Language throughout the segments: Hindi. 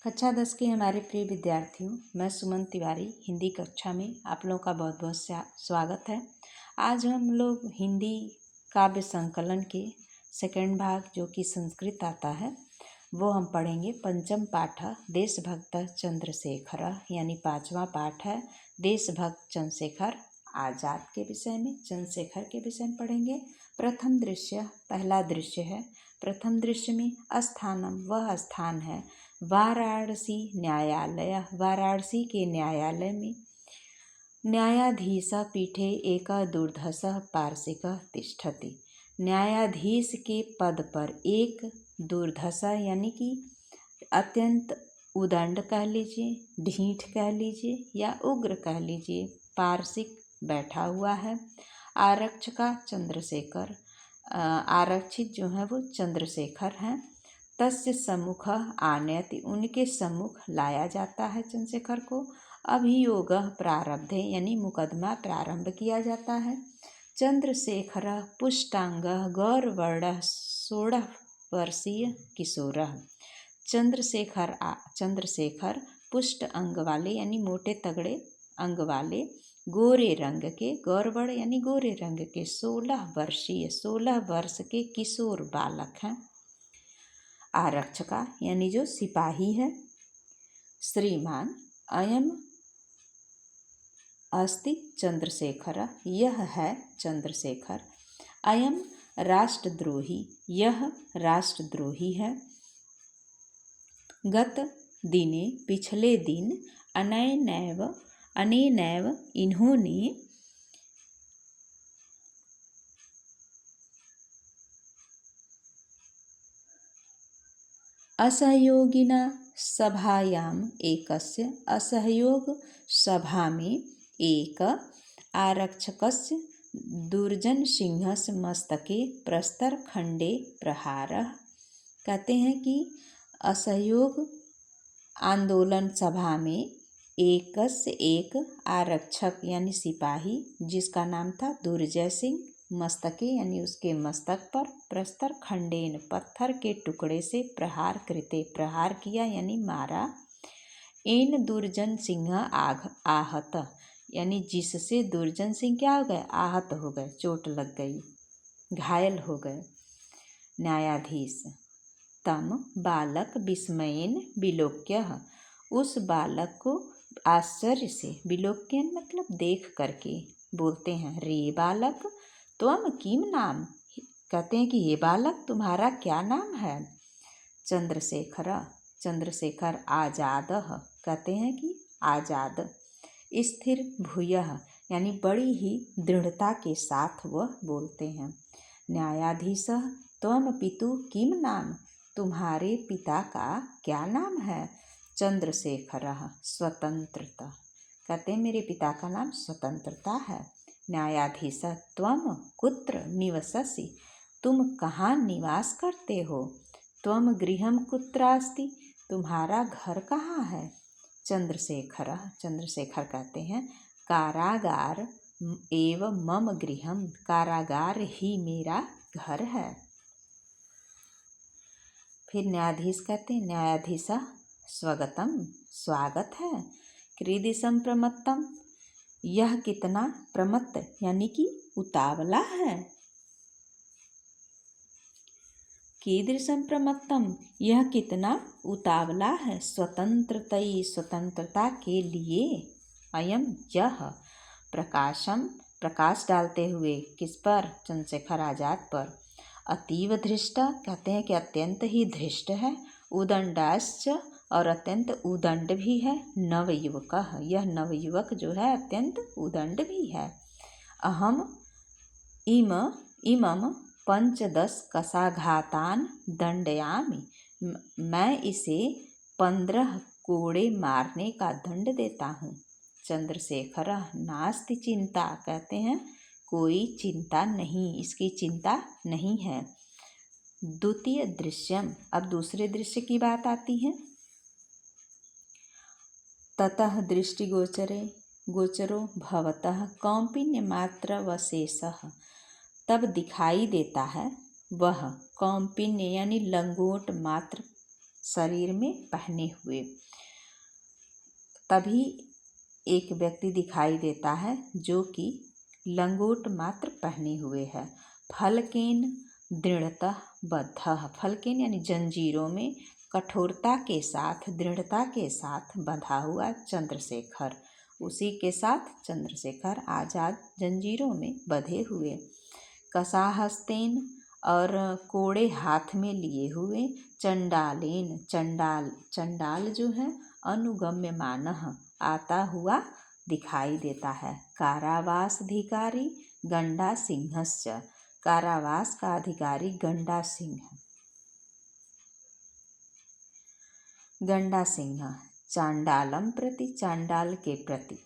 कक्षा 10 के हमारे प्रिय विद्यार्थियों, मैं सुमन तिवारी हिंदी कक्षा में आप लोगों का बहुत बहुत स्वागत है। आज हम लोग हिंदी काव्य संकलन के सेकंड भाग जो कि संस्कृत आता है वो हम पढ़ेंगे। पंचम पाठ देशभक्त चंद्रशेखर, यानी 5वां पाठ है देशभक्त चंद्रशेखर आज़ाद के विषय में, चंद्रशेखर के विषय में पढ़ेंगे। प्रथम दृश्य, पहला दृश्य है। प्रथम दृश्य में स्थानम, वह स्थान है वाराणसी न्यायालय। वाराणसी के न्यायालय में न्यायाधीश पीठे एक दुर्धस पार्षिक तिष्ठति। न्यायाधीश के पद पर एक दुर्धसा यानी कि अत्यंत उदंड कह लीजिए, ढीठ कह लीजिए या उग्र कह लीजिए, पार्षिक बैठा हुआ है। आरक्षका चंद्रशेखर, आरक्षित जो है वो चंद्रशेखर हैं। तस्य सम्मुख आनयति, उनके सम्मुख लाया जाता है चंद्रशेखर को। अभियोग प्रारब्धे, यानी मुकदमा प्रारंभ किया जाता है। चंद्रशेखर पुष्टांग गौरवर्ण 16 वर्षीय किशोर। चंद्रशेखर पुष्ट अंग वाले यानी मोटे तगड़े अंग वाले, गोरे रंग के, गौरवर्ण यानी गोरे रंग के 16 वर्षीय 16 वर्ष के किशोर बालक हैं। आरक्षका यानी जो सिपाही है। श्रीमान अयम अस्ति चंद्रशेखर, यह है चंद्रशेखर। अयम राष्ट्रद्रोही, यह राष्ट्रद्रोही है। गत दिने, पिछले दिन, अनेनैव इन्होंने असहयोगिना सभायाम एकस्य, असहयोग सभा में एक आरक्षकस्य दुर्जन सिंहस्य मस्तके प्रस्तर खंडे प्रहारः। कहते हैं कि असहयोग आंदोलन सभा में एक आरक्षक यानी सिपाही जिसका नाम था दुर्जय सिंह, मस्तके यानी उसके मस्तक पर, प्रस्तर खंडेन पत्थर के टुकड़े से, प्रहार कृते प्रहार किया यानी मारा। इन दुर्जन सिंह आहत, यानी जिससे दुर्जन सिंह क्या हो गए, आहत हो गए, चोट लग गई, घायल हो गए। न्यायाधीश तम बालक विस्मयेन विलोक्य, उस बालक को आश्चर्य से, विलोक्यन मतलब देख करके बोलते हैं, रे बालक त्वम किम नाम, कहते हैं कि ये बालक तुम्हारा क्या नाम है। चंद्रशेखर आजाद, कहते हैं कि आजाद। स्थिर भूयः, यानी बड़ी ही दृढ़ता के साथ वह बोलते हैं। न्यायाधीश त्वम पितु किम नाम, तुम्हारे पिता का क्या नाम है। चंद्रशेखर स्वतंत्रता, कहते हैं मेरे पिता का नाम स्वतंत्रता है। न्यायाधीश त्वम कुत्र निवससि, तुम कहाँ निवास करते हो। त्वम गृहम कुत्रास्ति, तुम्हारा घर कहाँ है। चंद्रशेखर कहते हैं कारागार एव मम गृहम, कारागार ही मेरा घर है। फिर न्यायाधीश कहते हैं, न्यायाधीश स्वगतम, स्वागत है। कीदृशम प्रमत्तम, यह कितना, प्रमत्त यानी कि उतावला है। कीदृशम प्रमत्तम, यह कितना उतावला है। स्वतंत्रतई, स्वतंत्रता के लिए। अयम यह, प्रकाशम प्रकाश डालते हुए, किस पर, चंद्रशेखर आजाद पर। अतीव धृष्ट, कहते हैं कि अत्यंत ही धृष्ट है। उदंडाश्च, और अत्यंत उदंड भी है। नवयुवक, यह नवयुवक जो है अत्यंत उदंड भी है। अहम इमम 15 कसाघातान दंडयामि, मैं इसे 15 कोड़े मारने का दंड देता हूँ। चंद्रशेखर नास्ति चिंता, कहते हैं कोई चिंता नहीं, इसकी चिंता नहीं है। द्वितीय दृश्यम, अब दूसरे दृश्य की बात आती है। ततः गोचरो भवतः कौंपिन्य मात्र वशेषः, तब दिखाई देता है वह कौंपिन्य यानी लंगोट मात्र शरीर में पहने हुए। तभी एक व्यक्ति दिखाई देता है जो कि लंगोट मात्र पहने हुए है। फलकेन दृढ़तः बद्धः, फलकेन यानी जंजीरों में कठोरता के साथ, दृढ़ता के साथ बंधा हुआ चंद्रशेखर, उसी के साथ चंद्रशेखर आजाद जंजीरों में बंधे हुए। कसाहस्तेन और कोड़े हाथ में लिए हुए। चंडालेन, चंडाल जो है अनुगम्यमानः आता हुआ दिखाई देता है। कारावास अधिकारी गंडा सिंहस्य, कारावास का अधिकारी गंडा सिंह। गंडा सिंह चांडालम प्रति, चांडाल के प्रति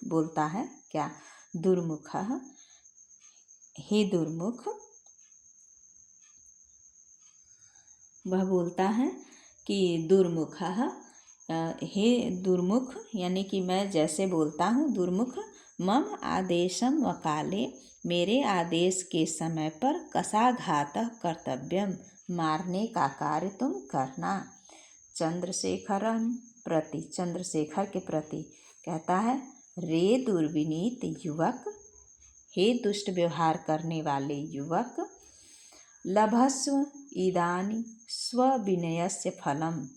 बोलता है क्या? दुर्मुख, हे दुर्मुख, वह बोलता है कि दुर्मुख, हे दुर्मुख यानी कि मैं जैसे बोलता हूँ दुर्मुख। मम आदेशम वकाले, मेरे आदेश के समय पर कसाघात कर्तव्यम, मारने का कार्य तुम करना। चंद्रशेखरम प्रति, चंद्रशेखर के प्रति कहता है, रे दुर्विनीत युवक, हे दुष्ट व्यवहार करने वाले युवक, लभस्व इदानी स्वविनयस्य फलम,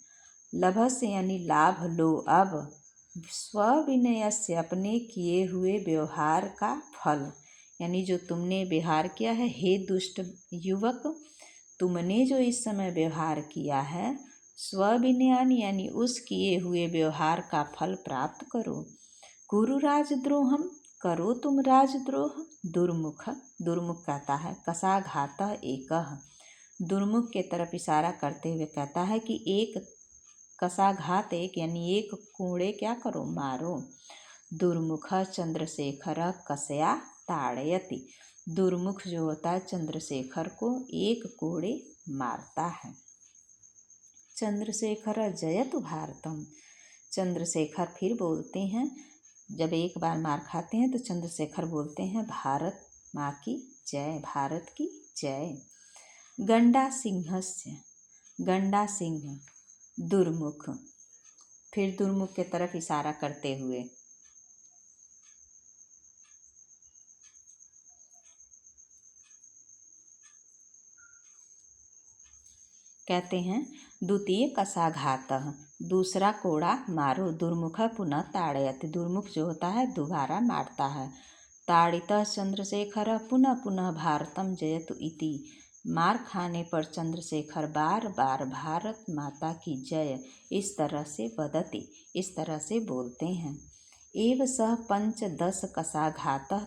लभस्य यानी लाभ लो अब, स्वविनयस्य अपने किए हुए व्यवहार का फल, यानी जो तुमने व्यवहार किया है, हे दुष्ट युवक, तुमने जो इस समय व्यवहार किया है, स्वविनयान यानी उस किए हुए व्यवहार का फल प्राप्त करो। कुरु राजद्रोहम, करो तुम राजद्रोह। दुर्मुख, दुर्मुख कहता है कसाघात एकः, दुर्मुख के तरफ इशारा करते हुए कहता है कि एक कसाघात, एक यानी एक कोड़े क्या करो, मारो। दुर्मुख चंद्रशेखर कसया ताड़यति, दुर्मुख जो होता है चंद्रशेखर को एक कोड़े मारता है। चंद्रशेखर जयतु भारतम, चंद्रशेखर फिर बोलते हैं, जब एक बार मार खाते हैं तो चंद्रशेखर बोलते हैं, भारत माँ की जय, भारत की जय। गंडा सिंहस्य, गंडा सिंह दुर्मुख, फिर दुर्मुख के तरफ इशारा करते हुए कहते हैं, द्वितीय कसाघातः, दूसरा कोड़ा मारो। दुर्मुख पुनः ताड़यति, दुर्मुख जो होता है दोबारा मारता है। ताड़ितः चंद्रशेखर पुनः पुनः भारतम जयतु इति, मार खाने पर चंद्रशेखर बार बार भारत माता की जय इस तरह से वदति, इस तरह से बोलते हैं। एव सह 5-10 कसाघातः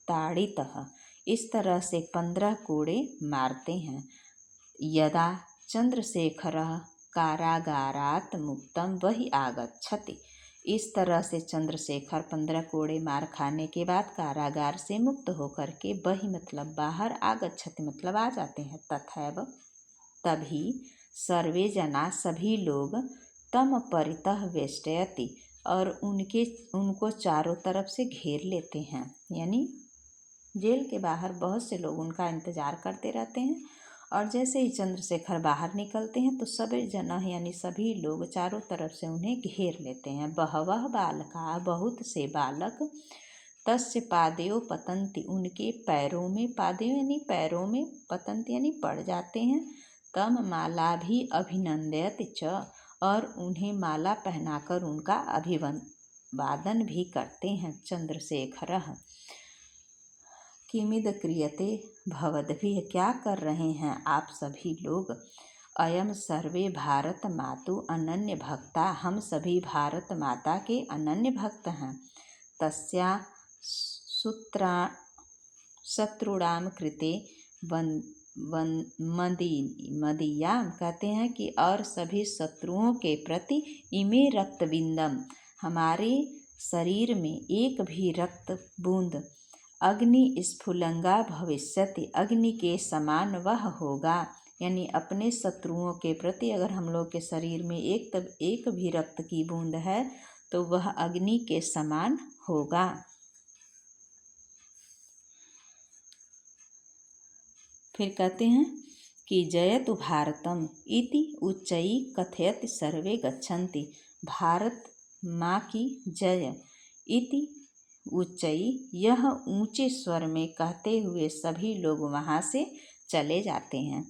ताड़ितः, इस तरह से 15 कोड़े मारते हैं। यदा चंद्रशेखरः कारागारात् मुक्तम वही आगच्छति, इस तरह से चंद्रशेखर 15 कोड़े मार खाने के बाद कारागार से मुक्त होकर के वही मतलब बाहर, आगच्छति मतलब आ जाते हैं। तथैव तभी सर्वे जना सभी लोग तम परितः वेष्टयति, और उनको चारों तरफ से घेर लेते हैं, यानी जेल के बाहर बहुत से लोग उनका इंतजार करते रहते हैं। और जैसे ही चंद्रशेखर बाहर निकलते हैं तो सभी जना यानी सभी लोग चारों तरफ से उन्हें घेर लेते हैं। बहवः बालका, बहुत से बालक, तस्य पादयो पतंति, उनके पैरों में, पादयो यानी पैरों में, पतंति यानी पड़ जाते हैं। तम माला भी अभिनंदयति च, और उन्हें माला पहनाकर उनका अभिवादन भी करते हैं। चंद्रशेखरः किमिद क्रियते भवद्भिः, क्या कर रहे हैं आप सभी लोग। अयम सर्वे भारत मातु अनन्य भक्ता, हम सभी भारत माता के अनन्य भक्त हैं। तस्या शत्रुणाम कृते मदीयाम, कहते हैं कि और सभी शत्रुओं के प्रति इमे रक्तबिंदम, हमारे शरीर में एक भी रक्त बूंद, अग्नि स्फुलंगा भविष्यति, अग्नि के समान वह होगा, यानी अपने शत्रुओं के प्रति अगर हम लोग के शरीर में एक भी रक्त की बूंद है तो वह अग्नि के समान होगा। फिर कहते हैं कि जयतु भारतम इति उच्चैः कथयति सर्वे गच्छन्ति। भारत माँ की जय इति उच्चैः, यह ऊंचे स्वर में कहते हुए सभी लोग वहाँ से चले जाते हैं।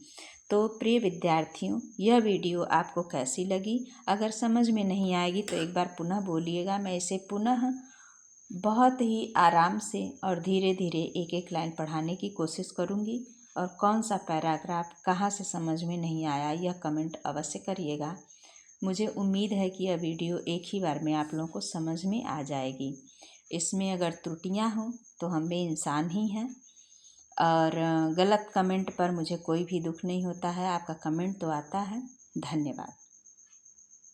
तो प्रिय विद्यार्थियों, यह वीडियो आपको कैसी लगी? अगर समझ में नहीं आएगी तो एक बार पुनः बोलिएगा, मैं इसे पुनः बहुत ही आराम से और धीरे धीरे एक एक लाइन पढ़ाने की कोशिश करूँगी। और कौन सा पैराग्राफ कहाँ से समझ में नहीं आया यह कमेंट अवश्य करिएगा। मुझे उम्मीद है कि यह वीडियो एक ही बार में आप लोगों को समझ में आ जाएगी। इसमें अगर त्रुटियां हों तो हम भी इंसान ही हैं, और गलत कमेंट पर मुझे कोई भी दुख नहीं होता है। आपका कमेंट तो आता है। धन्यवाद।